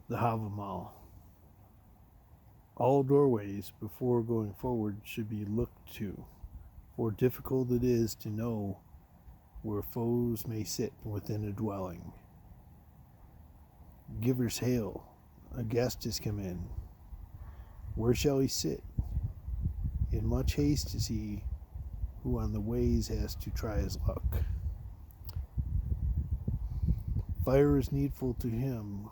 The Havamal. All doorways before going forward should be looked to, for difficult it is to know where foes may sit within a dwelling. Givers hail, a guest is come in. Where shall he sit? In much haste is he who on the ways has to try his luck. Fire is needful to him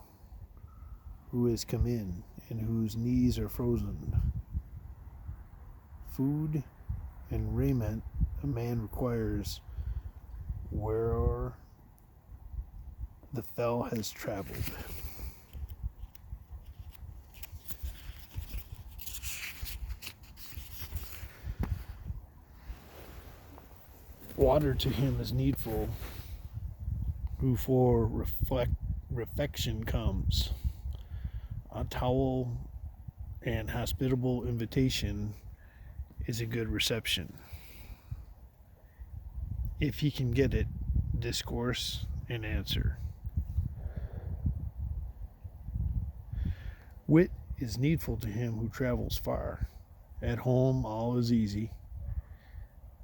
who is come in and whose knees are frozen. Food and raiment a man requires where the fell has traveled. Water to him is needful who for refection comes. A towel and hospitable invitation is a good reception. If he can get it, discourse and answer. Wit is needful to him who travels far. At home all is easy.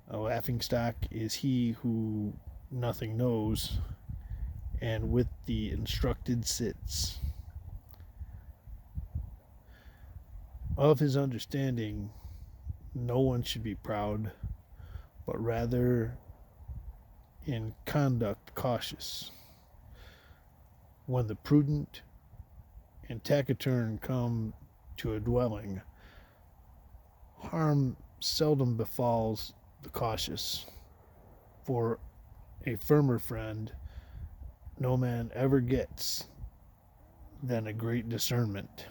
A laughingstock is he who nothing knows, and with the instructed sits. Of his understanding, no one should be proud, but rather in conduct cautious. When the prudent and taciturn come to a dwelling, harm seldom befalls the cautious, for a firmer friend no man ever gets than a great discernment.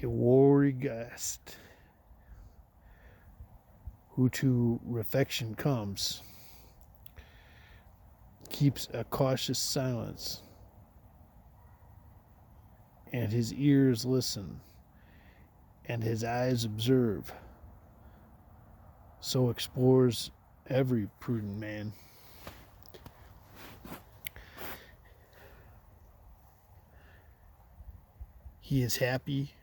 A wary guest who to refection comes keeps a cautious silence, and his ears listen, and his eyes observe. So explores every prudent man. He is happy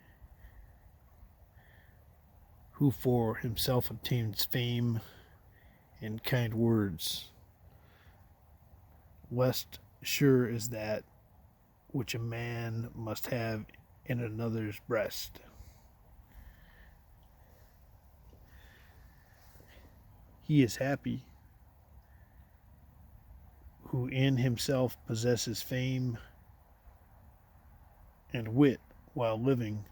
who for himself obtains fame and kind words, lest sure is that which a man must have in another's breast. He is happy who in himself possesses fame and wit while living,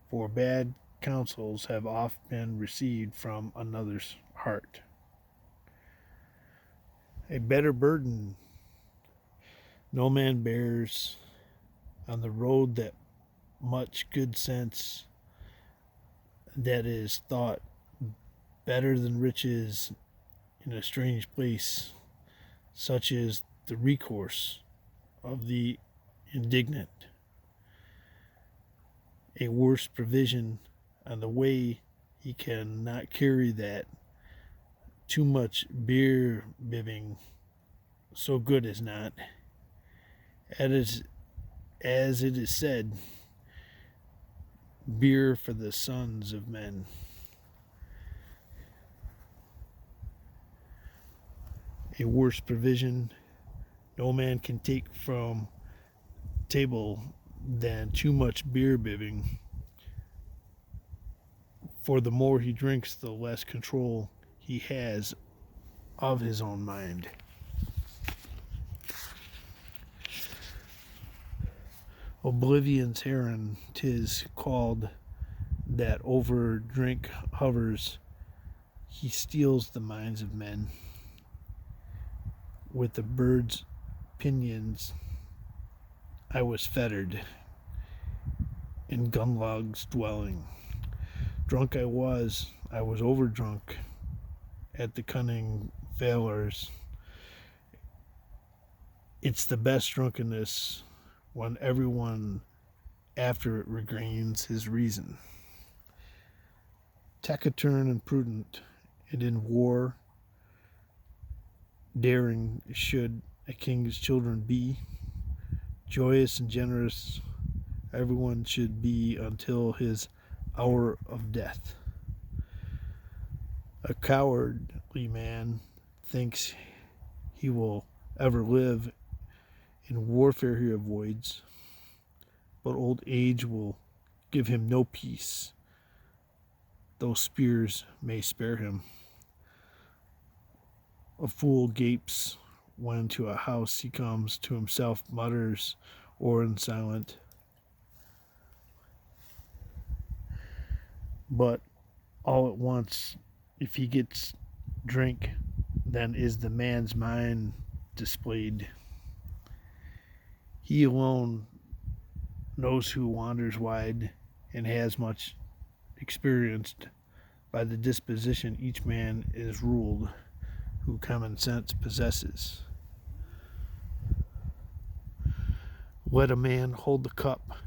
for bad counsels have oft been received from another's heart. A better burden no man bears on the road that much good sense that is thought better than riches in a strange place, such is the recourse of the indignant. A worse provision on the way he can not carry that too much beer bibbing so good is not. As it is said, beer for the sons of men. A worse provision no man can take from table than too much beer bibbing, for the more he drinks, the less control he has of his own mind. Oblivion's heron 'tis called that over drink hovers, he steals the minds of men. With the bird's pinions I was fettered in Gunlog's dwelling. Drunk I was overdrunk at the cunning failures. It's the best drunkenness when everyone after it regains his reason. Taciturn and prudent, and in war daring should a king's children be. Joyous and generous everyone should be until his hour of death. A cowardly man thinks he will ever live. In warfare he avoids, but old age will give him no peace, though spears may spare him. A fool gapes when to a house he comes, to himself mutters, or in silent. But all at once, if he gets drink, then is the man's mind displayed. He alone knows who wanders wide and has much experienced by the disposition each man is ruled, who common sense possesses. Let a man hold the cup,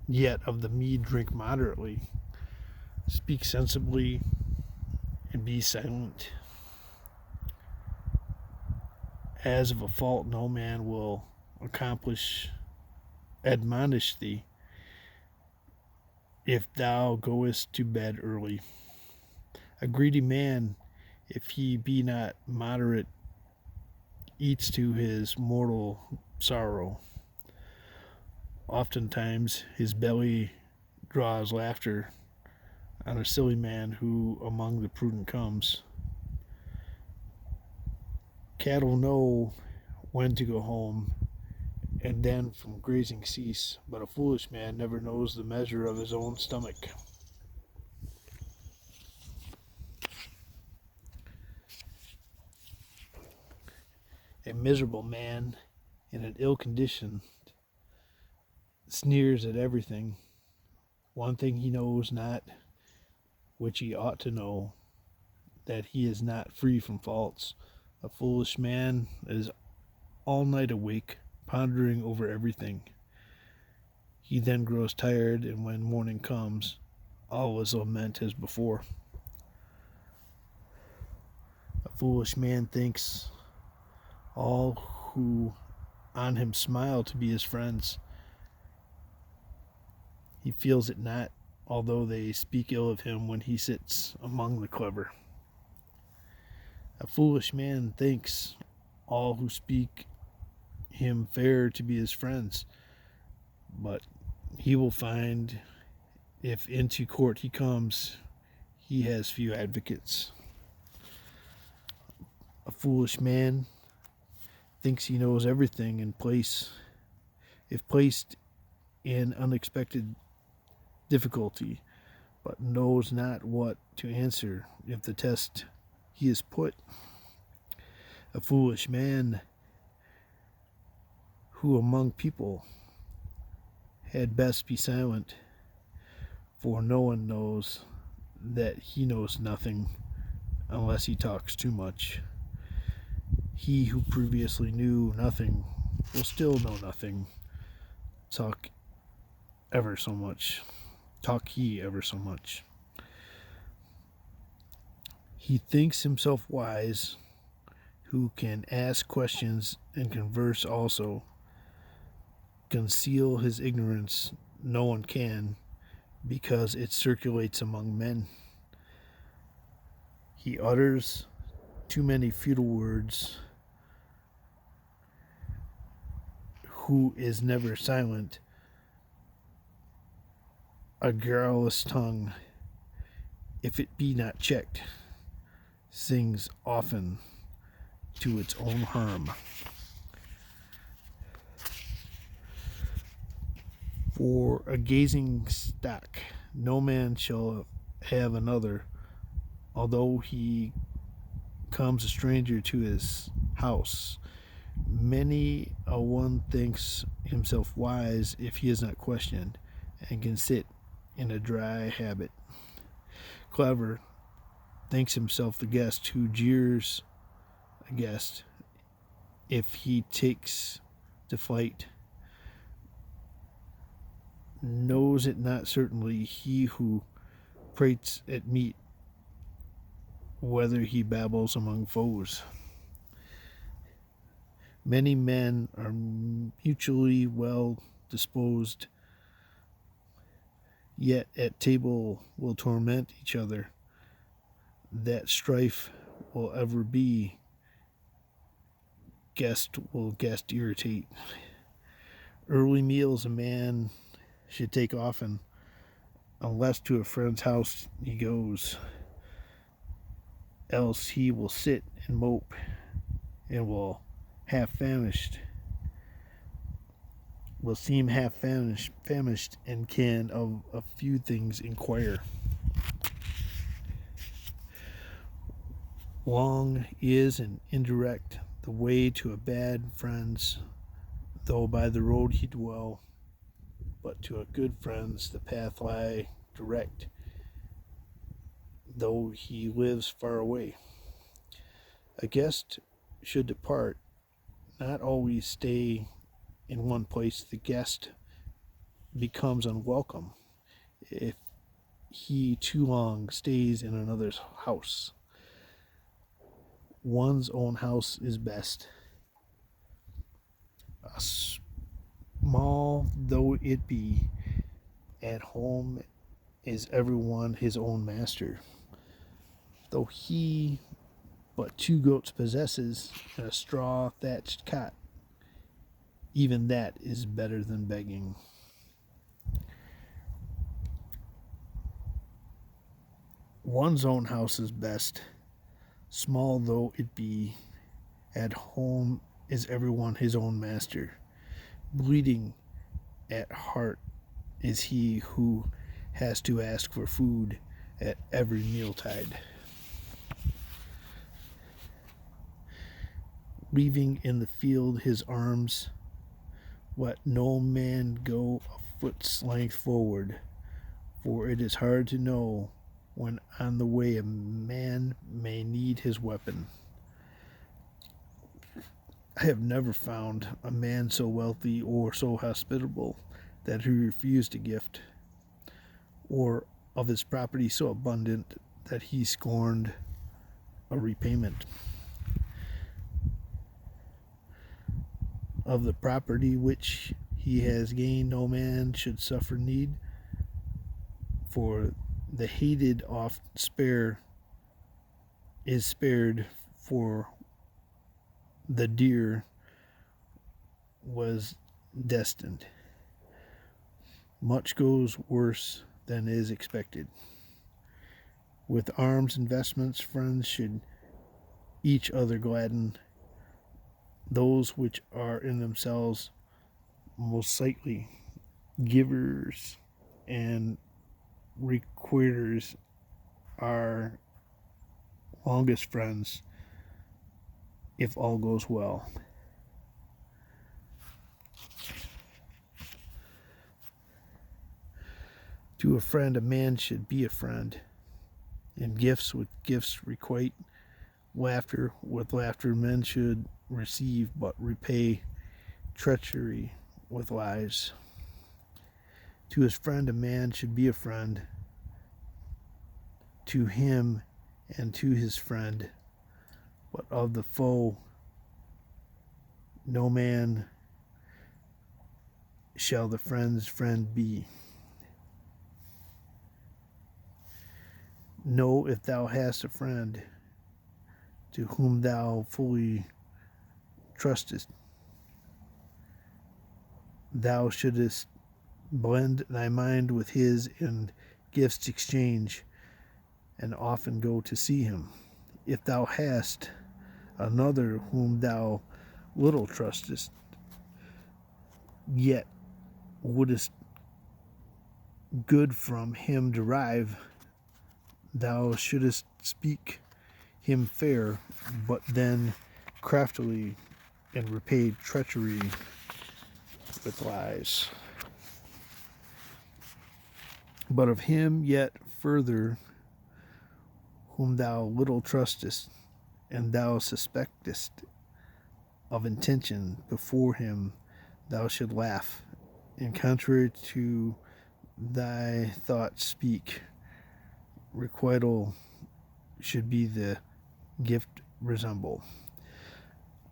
yet of the mead drink moderately. Speak sensibly and be silent. As of a fault no man will admonish thee, if thou goest to bed early. A greedy man, if he be not moderate, eats to his mortal sorrow. Oftentimes his belly draws laughter on a silly man who among the prudent comes. Cattle know when to go home, and then from grazing cease, but a foolish man never knows the measure of his own stomach. A miserable man in an ill condition sneers at everything. One thing he knows not, which he ought to know, that he is not free from faults. A foolish man is all night awake, pondering over everything. He then grows tired, and when morning comes, all is lament as before. A foolish man thinks all who on him smile to be his friends. He feels it not, although they speak ill of him when he sits among the clever. A foolish man thinks all who speak him fair to be his friends, but he will find if into court he comes, he has few advocates. A foolish man thinks he knows everything if placed in unexpected difficulty, but knows not what to answer if the test he is put. A foolish man who among people had best be silent, for no one knows that he knows nothing unless he talks too much. He who previously knew nothing will still know nothing. Talk he ever so much. He thinks himself wise, who can ask questions and converse also. Conceal his ignorance no one can, because it circulates among men. He utters too many futile words, who is never silent. A garrulous tongue, if it be not checked, sings often to its own harm. For a gazing stock, no man shall have another, although he comes a stranger to his house. Many a one thinks himself wise if he is not questioned, and can sit in a dry habit. Clever thinks himself the guest who jeers a guest if he takes to flight. Knows it not certainly he who prates at meat, whether he babbles among foes. Many men are mutually well disposed, yet at table will torment each other. That strife will ever be, guest will guest irritate. Early meals a man should take often, unless to a friend's house he goes, else he will sit and mope, and will seem half famished, and can of a few things inquire. Long is and indirect the way to a bad friend's, though by the road he dwell, but to a good friend's the path lie direct, though he lives far away. A guest should depart, not always stay in one place. The guest becomes unwelcome if he too long stays in another's house. One's own house is best. Small though it be, at home is everyone his own master. Though he but 2 goats possesses, and a straw thatched cot, even that is better than begging. One's own house is best. Small though it be, at home is everyone his own master. Bleeding at heart is he who has to ask for food at every mealtide. Leaving in the field his arms, let no man go a foot's length forward, for it is hard to know when on the way a man may need his weapon. I have never found a man so wealthy or so hospitable that he refused a gift, or of his property so abundant that he scorned a repayment. Of the property which he has gained no man should suffer need, for the hated oft is spared, for the dear was destined. Much goes worse than is expected. With arms and vestments friends should each other gladden, those which are in themselves most sightly. Givers and requiters are longest friends, if all goes well. To a friend a man should be a friend, and gifts with gifts requite. Laughter with laughter men should receive, but repay treachery with lies. To his friend a man should be a friend, to him and to his friend, but of the foe no man shall the friend's friend be. Know if thou hast a friend to whom thou fully trustest, thou shouldest blend thy mind with his in gifts exchange, and often go to see him. If thou hast another whom thou little trustest, yet wouldest good from him derive, thou shouldest speak him fair, but then craftily, and repay treachery with lies. But of him yet further, whom thou little trustest, and thou suspectest of intention before him, thou should laugh, and contrary to thy thought speak. Requital should be the gift resemble.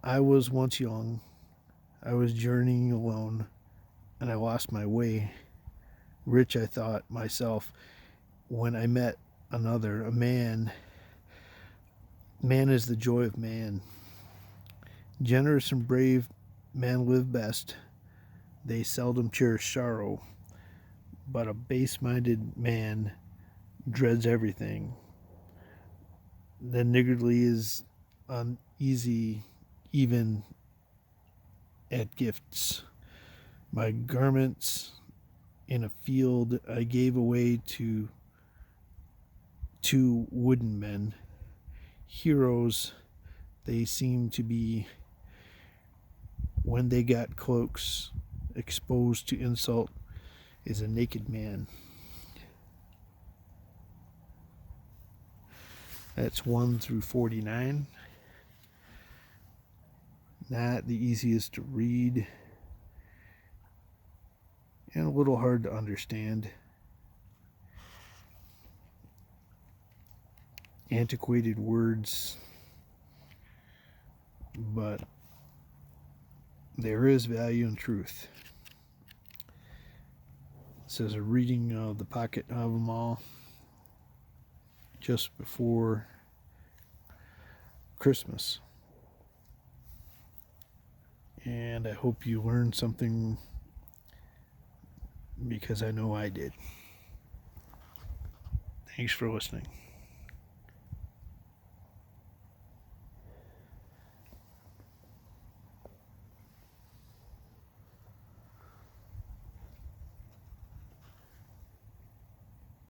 I was once young. I was journeying alone, and I lost my way. Rich, I thought myself, when I met another, a man. Man is the joy of man. Generous and brave men live best. They seldom cherish sorrow, but a base-minded man dreads everything. The niggardly is uneasy even at gifts. My garments in a field I gave away to two wooden men. Heroes they seem to be when they got cloaks. Exposed to insult is a naked man. That's 1 through 49. Not the easiest to read and a little hard to understand. Antiquated words, but there is value in truth. This is a reading of the Pocket Havamal just before Christmas. And I hope you learned something, because I know I did. Thanks for listening.